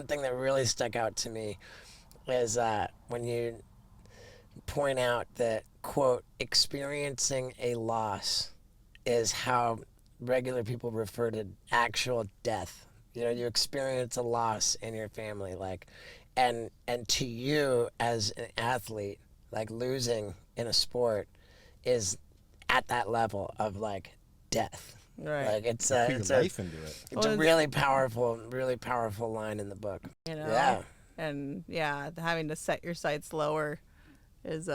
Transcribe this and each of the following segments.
thing that really stuck out to me is when you point out that, quote, experiencing a loss is how regular people refer to actual death. You know, you experience a loss in your family, like, and to you as an athlete, like losing in a sport is at that level of like death. Right. Like it's You a put your it's a life into it. it's a really powerful line in the book. You know. Yeah. And yeah, having to set your sights lower is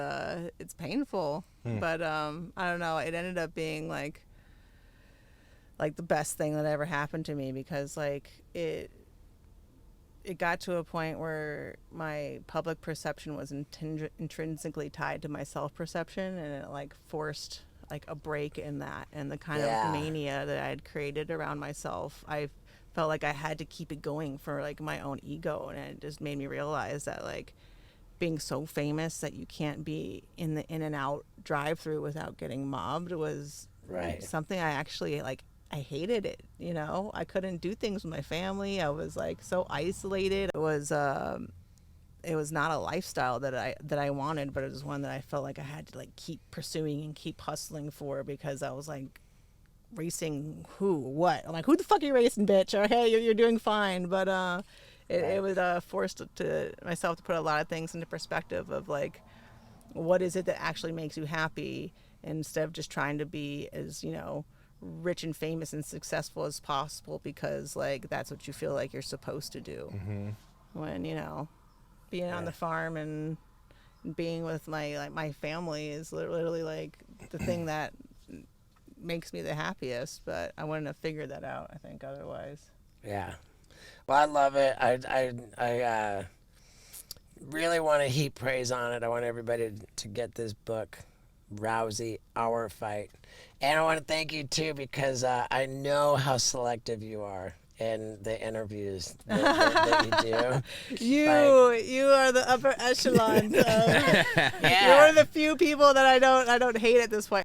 it's painful. But I don't know. It ended up being like the best thing that ever happened to me, because like it got to a point where my public perception was intrinsically tied to my self-perception, and it like forced like a break in that, and the kind Yeah. of mania that I had created around myself. I felt like I had to keep it going for like my own ego, and it just made me realize that like being so famous that you can't be in the in and out drive through without getting mobbed was Right. something I actually like. I hated it, you know. I couldn't do things with my family. I was like so isolated. It was not a lifestyle that I wanted, but it was one that I felt like I had to like keep pursuing and keep hustling for, because I was like racing what? I'm like, who the fuck are you racing, bitch? Okay, you're doing fine, but it was forced to myself to put a lot of things into perspective of like, what is it that actually makes you happy, instead of just trying to be as, you know, rich and famous and successful as possible because like that's what you feel like you're supposed to do. When, you know, being on the farm and being with my family is literally like the thing that makes me the happiest. But I wouldn't have figured that out, I think, otherwise. Yeah. Well, I love it. I really want to heap praise on it. I want everybody to get this book, Rousey, Our Fight. And I want to thank you, too, because I know how selective you are in the interviews that you do. You are the upper echelon. You're one of the few people that I don't hate at this point.